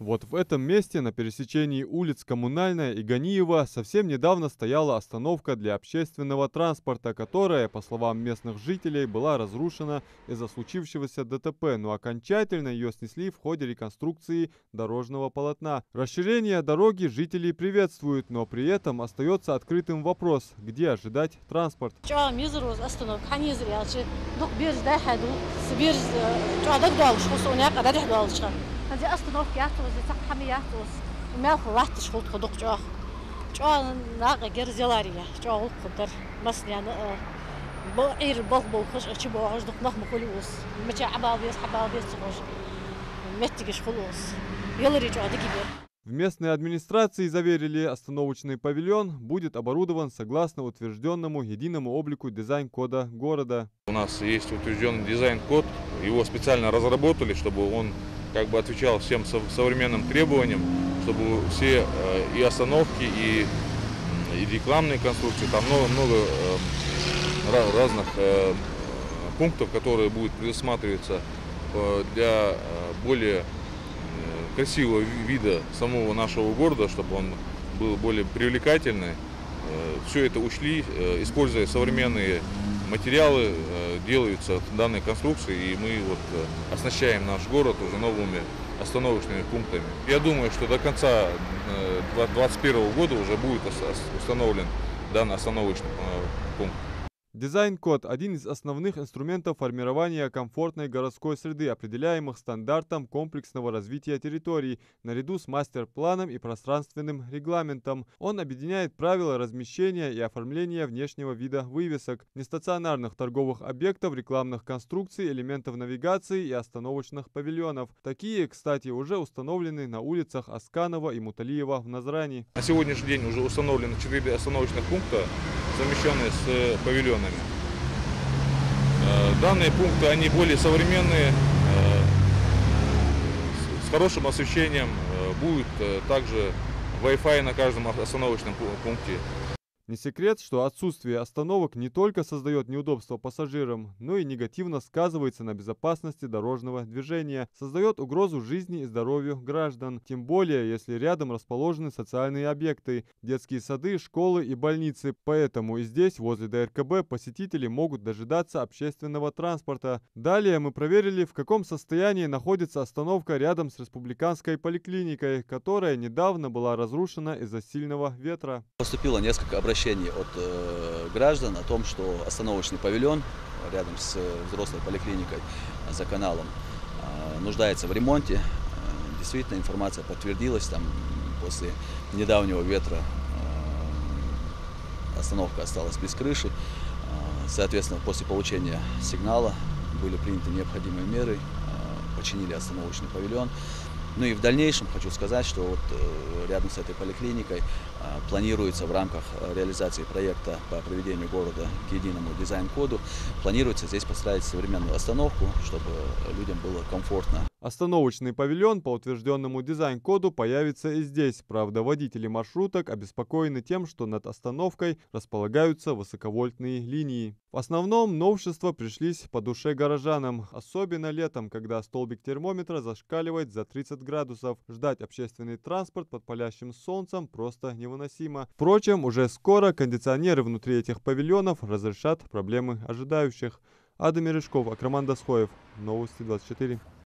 Вот в этом месте на пересечении улиц Коммунальная и Ганиева совсем недавно стояла остановка для общественного транспорта, которая, по словам местных жителей, была разрушена из-за случившегося ДТП, но окончательно ее снесли в ходе реконструкции дорожного полотна. Расширение дороги жители приветствуют, но при этом остается открытым вопрос, где ожидать транспорт. هذه أصطنوف ياتوس حمي ياتوس وما خلعت شغل خدق جاه جاه ناقة جر زلارية جاه القدر مثلا بعير بلبل خش أشي بعرض نخ مخلوص متى عبابيس صغش متجش خلوص يلا رجع دقيقة. В местной администрации заверили, остановочный павильон будет оборудован согласно утвержденному единому облику дизайн-кода города. У нас есть утвержденный дизайн-код, его специально разработали, чтобы он как бы отвечал всем современным требованиям, чтобы все и остановки, и рекламные конструкции, там много разных пунктов, которые будут предусматриваться для более красивого вида самого нашего города, чтобы он был более привлекательный. Все это учли, используя современные материалы, делаются данные конструкции, и мы вот оснащаем наш город уже новыми остановочными пунктами. Я думаю, что до конца 2021 года уже будет установлен данный остановочный пункт. Дизайн-код – один из основных инструментов формирования комфортной городской среды, определяемых стандартом комплексного развития территорий, наряду с мастер-планом и пространственным регламентом. Он объединяет правила размещения и оформления внешнего вида вывесок, нестационарных торговых объектов, рекламных конструкций, элементов навигации и остановочных павильонов. Такие, кстати, уже установлены на улицах Асканова и Муталиева в Назрани. На сегодняшний день уже установлено 4 остановочных пункта, совмещенные с павильонами. Данные пункты, они более современные, с хорошим освещением, будет также Wi-Fi на каждом остановочном пункте. Не секрет, что отсутствие остановок не только создает неудобства пассажирам, но и негативно сказывается на безопасности дорожного движения, создает угрозу жизни и здоровью граждан. Тем более, если рядом расположены социальные объекты, детские сады, школы и больницы. Поэтому и здесь, возле ДРКБ, посетители могут дожидаться общественного транспорта. Далее мы проверили, в каком состоянии находится остановка рядом с республиканской поликлиникой, которая недавно была разрушена из-за сильного ветра. Поступило несколько обращений от граждан о том, что остановочный павильон рядом с взрослой поликлиникой за каналом нуждается в ремонте. Действительно, информация подтвердилась, там после недавнего ветра остановка осталась без крыши. Соответственно, после получения сигнала были приняты необходимые меры, починили остановочный павильон. Ну и в дальнейшем хочу сказать, что вот рядом с этой поликлиникой планируется в рамках реализации проекта по приведению города к единому дизайн-коду, планируется здесь поставить современную остановку, чтобы людям было комфортно. Остановочный павильон по утвержденному дизайн-коду появится и здесь. Правда, водители маршруток обеспокоены тем, что над остановкой располагаются высоковольтные линии. В основном новшества пришлись по душе горожанам, особенно летом, когда столбик термометра зашкаливает за 30 градусов. Ждать общественный транспорт под палящим солнцем просто невыносимо. Впрочем, уже скоро кондиционеры внутри этих павильонов разрешат проблемы ожидающих. Адам Мережков, Акраман Дасхоев. Новости 24.